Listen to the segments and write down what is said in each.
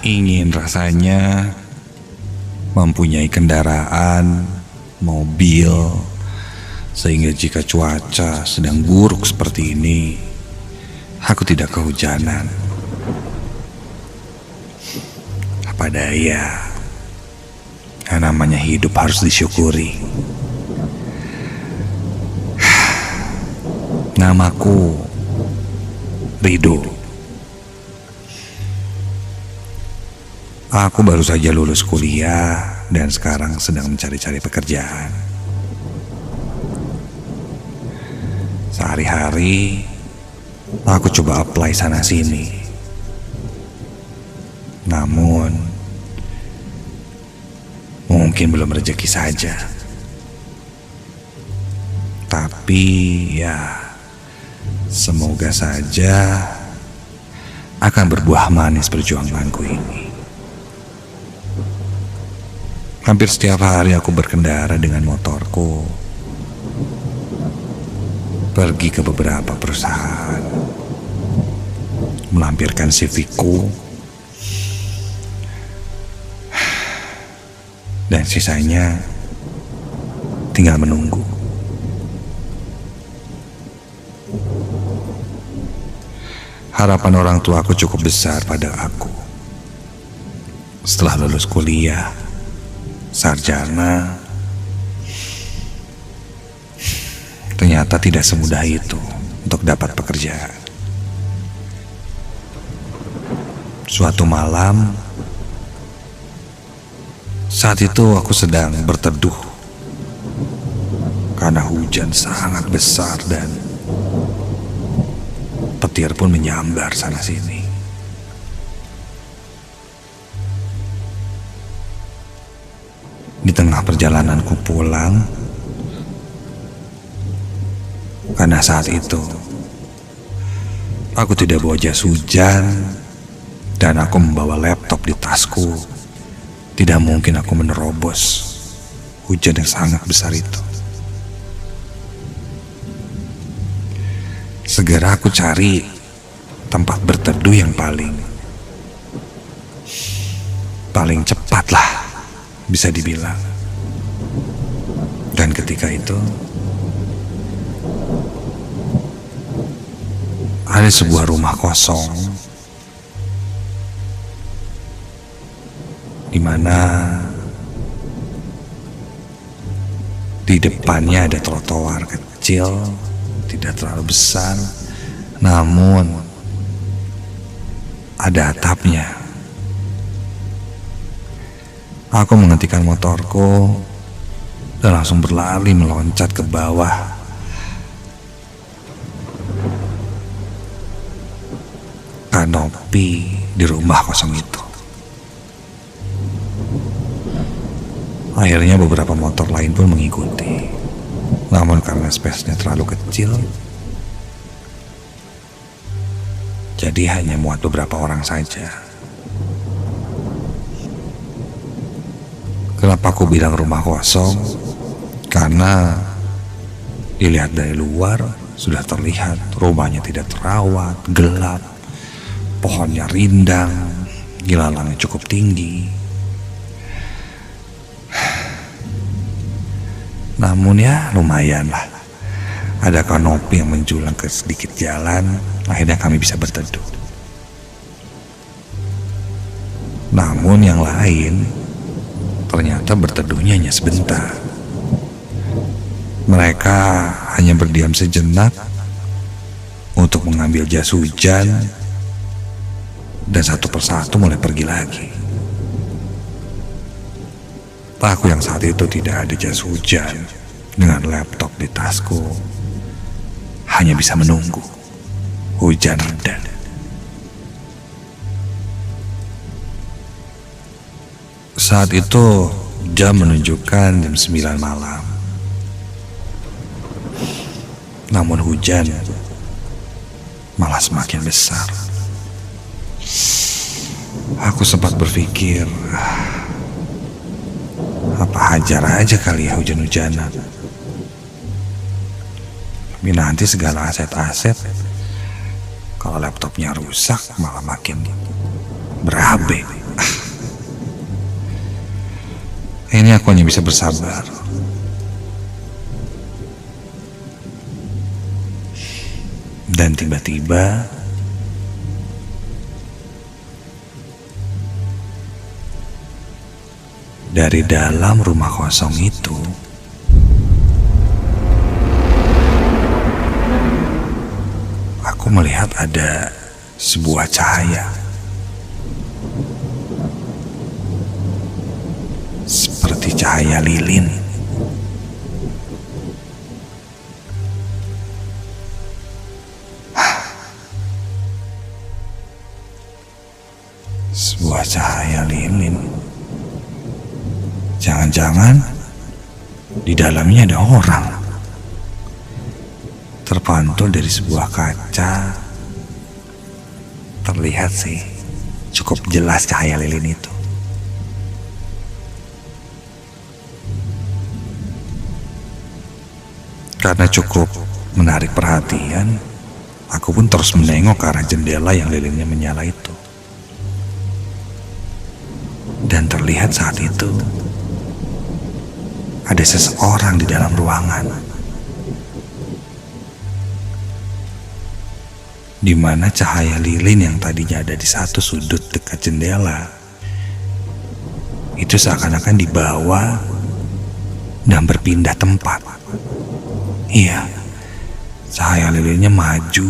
Ingin rasanya mempunyai kendaraan, mobil, sehingga jika cuaca sedang buruk seperti ini, aku tidak kehujanan. Apa daya, yang namanya hidup harus disyukuri. Namaku Rido. Aku baru saja lulus kuliah dan sekarang sedang mencari-cari pekerjaan. Sehari-hari aku coba apply sana sini. Namun mungkin belum rezeki saja. Tapi ya, semoga saja akan berbuah manis perjuanganku ini. Hampir setiap hari aku berkendara dengan motorku, pergi ke beberapa perusahaan, melampirkan CV-ku, dan sisanya tinggal menunggu. Harapan orang tuaku cukup besar pada aku. Setelah lulus kuliah, sarjana, ternyata tidak semudah itu untuk dapat pekerjaan. Suatu malam, saat itu aku sedang berteduh karena hujan sangat besar dan petir pun menyambar sana sini. Di tengah perjalananku pulang, karena saat itu aku tidak bawa jas hujan dan aku membawa laptop di tasku, tidak mungkin aku menerobos hujan yang sangat besar itu. Segera aku cari tempat berteduh yang paling cepat lah, bisa dibilang. Dan ketika itu ada sebuah rumah kosong di mana di depannya ada trotoar kecil, tidak terlalu besar, namun ada atapnya. Aku menghentikan motorku dan langsung berlari meloncat ke bawah. Kanopi di rumah kosong itu. Akhirnya beberapa motor lain pun mengikuti. Namun karena space-nya terlalu kecil, jadi hanya muat beberapa orang saja. Kenapa aku bilang rumah kosong? Karena dilihat dari luar sudah terlihat rumahnya tidak terawat, gelap, pohonnya rindang, gilalangnya cukup tinggi. Namun ya lumayan lah, ada kanopi yang menjulang ke sedikit jalan. Akhirnya kami bisa berteduh. Namun yang lain ternyata berteduhnya hanya sebentar. Mereka hanya berdiam sejenak untuk mengambil jas hujan, dan satu persatu mulai pergi lagi. Aku yang saat itu tidak ada jas hujan dengan laptop di tasku hanya bisa menunggu hujan reda. Saat itu jam menunjukkan jam 9 malam. Namun hujan malah semakin besar. Aku sempat berpikir, apa hajar aja kali ya hujan-hujanan. Tapi nanti segala aset-aset, kalau laptopnya rusak malah makin berabe. Akhirnya aku hanya bisa bersabar. Dan tiba-tiba dari dalam rumah kosong itu aku melihat ada sebuah cahaya seperti cahaya lilin. Sebuah cahaya lilin. Jangan-jangan di dalamnya ada orang. Terpantul dari sebuah kaca. Terlihat sih cukup jelas cahaya lilin itu. Karena cukup menarik perhatian, aku pun terus menengok ke arah jendela yang lilinnya menyala itu. Dan terlihat saat itu ada seseorang di dalam ruangan, di mana cahaya lilin yang tadinya ada di satu sudut dekat jendela itu seakan-akan dibawa dan berpindah tempat. Iya, cahaya lilinnya maju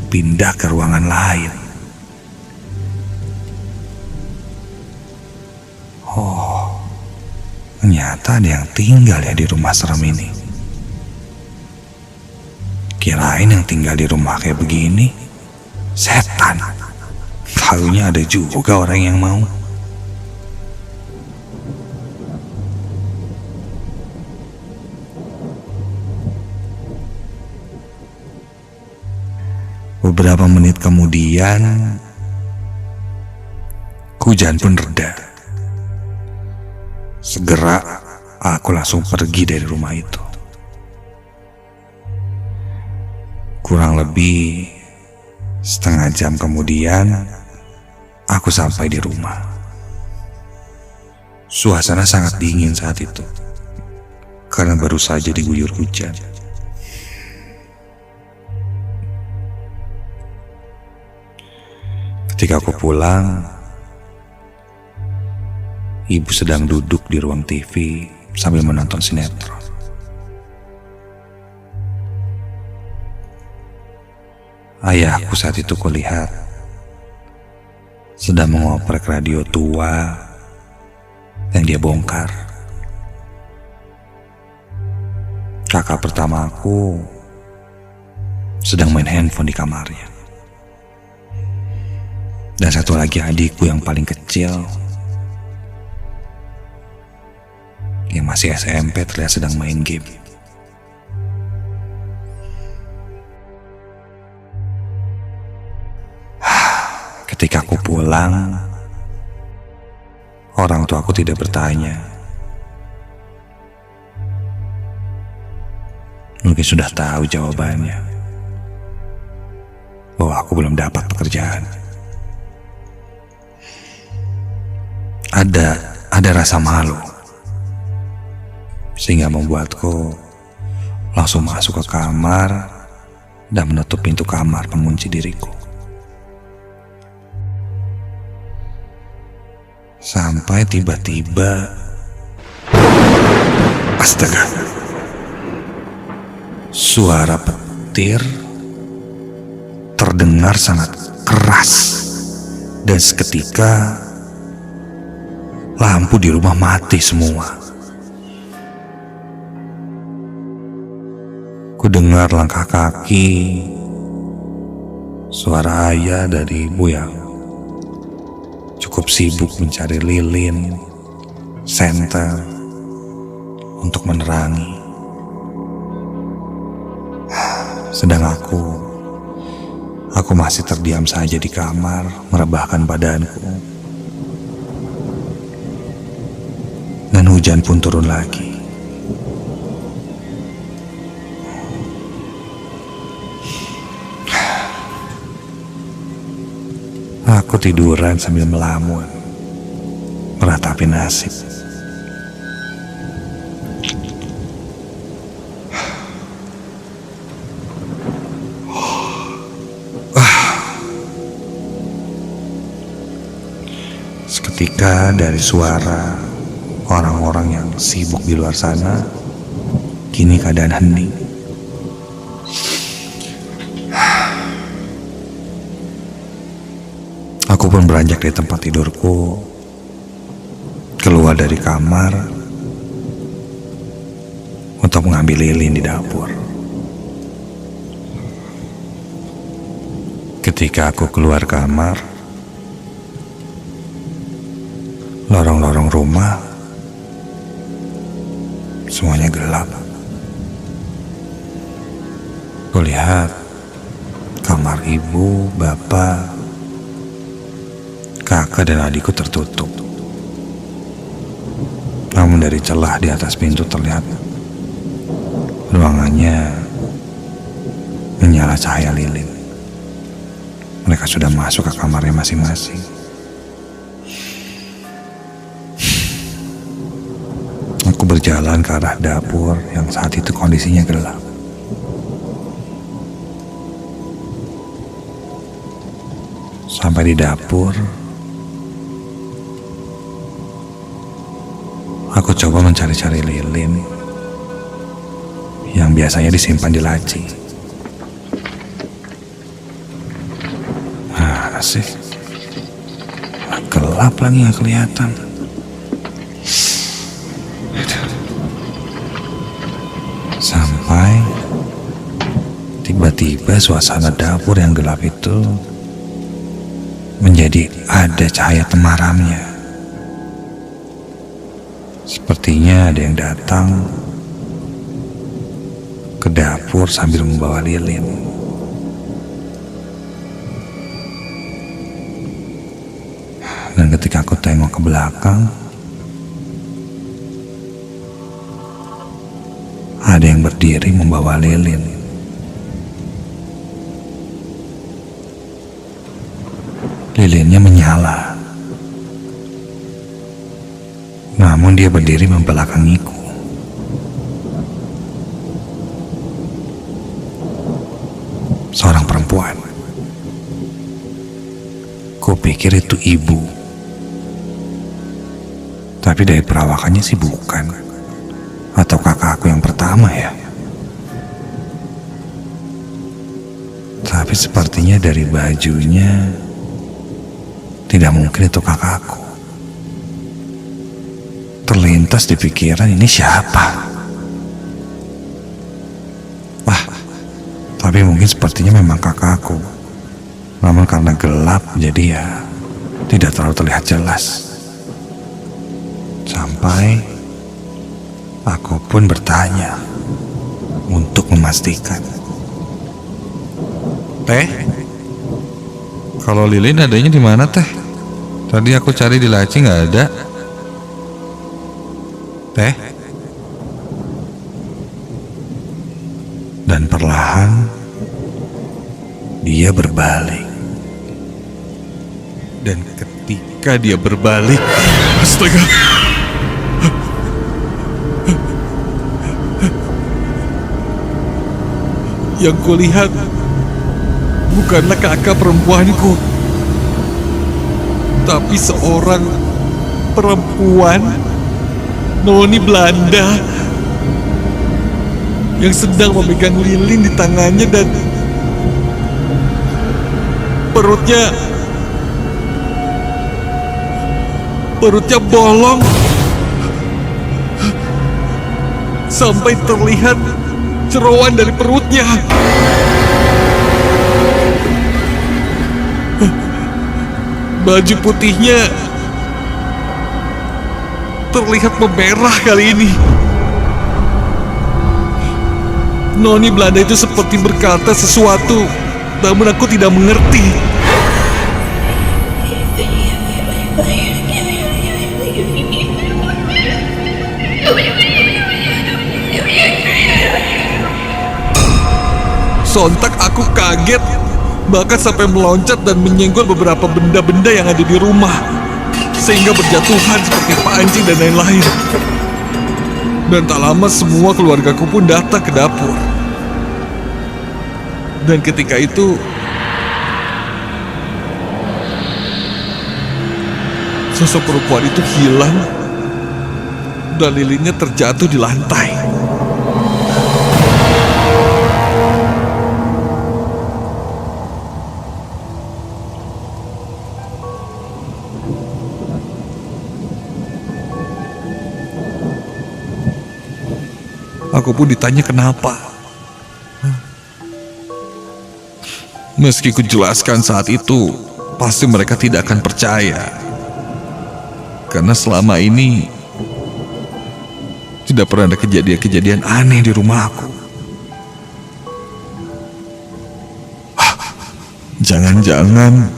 pindah ke ruangan lain. Oh, ternyata ada yang tinggal ya di rumah serem ini. Kirain yang tinggal di rumah kayak begini setan. Taunya ada juga orang yang mau. Beberapa menit kemudian hujan pun reda. Segera aku langsung pergi dari rumah itu. Kurang lebih setengah jam kemudian aku sampai di rumah. Suasana sangat dingin saat itu karena baru saja diguyur hujan. Ketika aku pulang, ibu sedang duduk di ruang TV sambil menonton sinetron. Ayahku saat itu kulihat sedang mengoprek radio tua yang dia bongkar. Kakak pertamaku sedang main handphone di kamarnya. Dan satu lagi adikku yang paling kecil, yang masih SMP, terlihat sedang main game. Ketika aku pulang, orang tua aku tidak bertanya. Mungkin sudah tahu jawabannya, bahwa aku belum dapat pekerjaan. Ada rasa malu, sehingga membuatku langsung masuk ke kamar dan menutup pintu kamar pengunci diriku. Sampai tiba-tiba, astaga, suara petir terdengar sangat keras, dan seketika lampu di rumah mati semua. Ku dengar langkah kaki, suara ayah dari ibu yang cukup sibuk mencari lilin, senter untuk menerangi. Sedang aku masih terdiam saja di kamar, merebahkan badanku. Dan hujan pun turun lagi. Aku tiduran sambil melamun, meratapi nasib. Seketika dari suara orang-orang yang sibuk di luar sana, kini keadaan hening. Aku pun beranjak di tempat tidurku, keluar dari kamar untuk mengambil lilin di dapur. Ketika aku keluar kamar, lorong-lorong rumah semuanya gelap. Kulihat kamar ibu, bapak, kakak dan adikku tertutup. Namun dari celah di atas pintu terlihat ruangannya menyala cahaya lilin. Mereka sudah masuk ke kamarnya masing-masing. Aku berjalan ke arah dapur yang saat itu kondisinya gelap. Sampai di dapur, aku coba mencari-cari lilin yang biasanya disimpan di laci. Sih, gelap lagi gak kelihatan. Sampai tiba-tiba suasana dapur yang gelap itu menjadi ada cahaya temaramnya. Sepertinya ada yang datang ke dapur sambil membawa lilin. Dan ketika aku tengok ke belakang, ada yang berdiri membawa lilin. Lilinnya menyala, namun dia berdiri membelakangiku. Seorang perempuan. Kupikir itu ibu, tapi dari perawakannya sih bukan. Atau kakak aku yang pertama ya. Tapi sepertinya dari bajunya tidak mungkin itu kakakku. Terlintas di pikiran, ini siapa? Wah, tapi mungkin sepertinya memang kakakku. Namun karena gelap jadi ya tidak terlalu terlihat jelas. Sampai aku pun bertanya untuk memastikan. Teh, kalau lilin adanya di mana teh? Tadi aku cari di laci nggak ada. Teh. Dan perlahan dia berbalik. Dan ketika dia berbalik, astaga, yang kulihat bukanlah kakak perempuanku, tapi seorang perempuan noni Belanda yang sedang memegang lilin di tangannya dan perutnya bolong sampai terlihat jeroan dari perutnya. Baju putihnya terlihat memerah kali ini. Noni Belanda itu seperti berkata sesuatu, namun aku tidak mengerti. Sontak aku kaget, bahkan sampai meloncat dan menyenggol beberapa benda-benda yang ada di rumah, sehingga berjatuhan seperti pancing dan lain-lain. Dan tak lama semua keluargaku pun datang ke dapur. Dan ketika itu sosok perempuan itu hilang dan lilinnya terjatuh di lantai. Aku pun ditanya kenapa. Meski kujelaskan saat itu, pasti mereka tidak akan percaya. Karena selama ini tidak pernah ada kejadian-kejadian aneh di rumahku. Jangan-jangan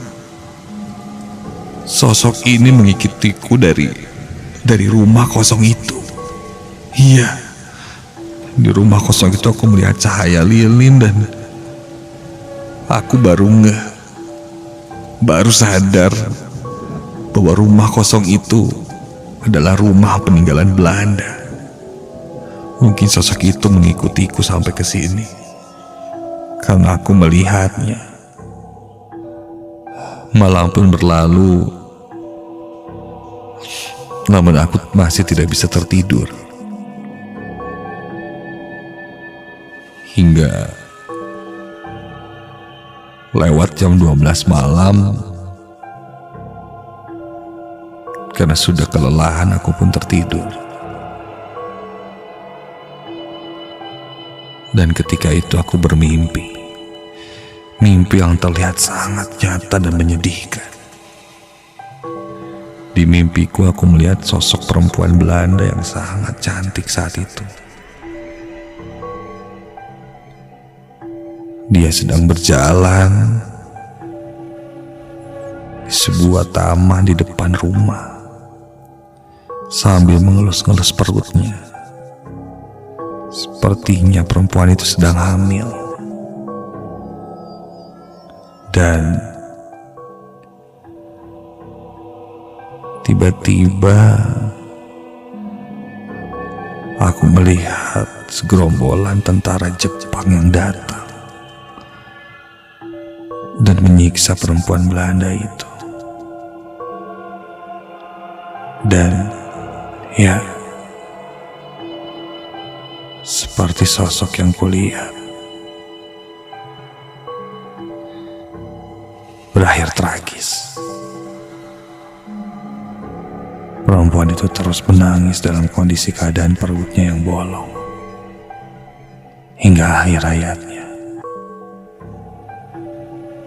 sosok ini mengikutiku dari rumah kosong itu. Iya, di rumah kosong itu aku melihat cahaya lilin dan aku baru sadar bahwa rumah kosong itu adalah rumah peninggalan Belanda. Mungkin sosok itu mengikutiku sampai ke sini karena aku melihatnya. Malam pun berlalu, namun aku masih tidak bisa tertidur. Hingga lewat jam 12 malam, karena sudah kelelahan aku pun tertidur. Dan ketika itu aku bermimpi. Mimpi yang terlihat sangat nyata dan menyedihkan. Di mimpiku aku melihat sosok perempuan Belanda yang sangat cantik saat itu. Dia sedang berjalan di sebuah taman di depan rumah sambil mengelus-ngelus perutnya. Sepertinya perempuan itu sedang hamil. Dan tiba-tiba aku melihat segerombolan tentara Jepang yang datang dan menyiksa perempuan Belanda itu. Dan ya, seperti sosok yang kulihat, berakhir tragis. Perempuan itu terus menangis dalam kondisi keadaan perutnya yang bolong hingga akhir hayatnya.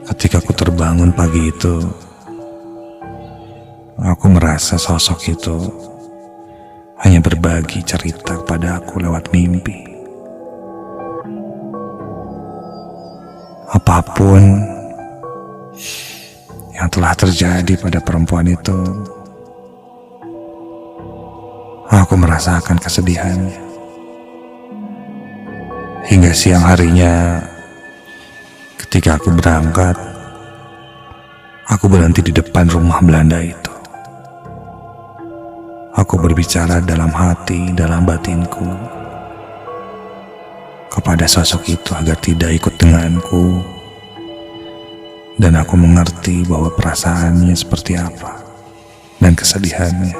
Ketika aku terbangun pagi itu, aku merasa sosok itu hanya berbagi cerita kepada aku lewat mimpi. Apapun yang telah terjadi pada perempuan itu, aku merasakan kesedihannya. Hingga siang harinya, ketika aku berangkat, aku berhenti di depan rumah Belanda itu. Aku berbicara dalam hati, dalam batinku, kepada sosok itu agar tidak ikut denganku. Dan aku mengerti bahwa perasaannya seperti apa dan kesedihannya.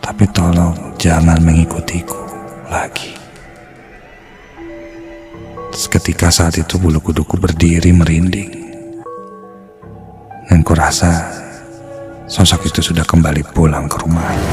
Tapi tolong jangan mengikutiku lagi. Seketika saat itu bulu kuduku berdiri merinding. Dan kurasa sosok itu sudah kembali pulang ke rumahnya.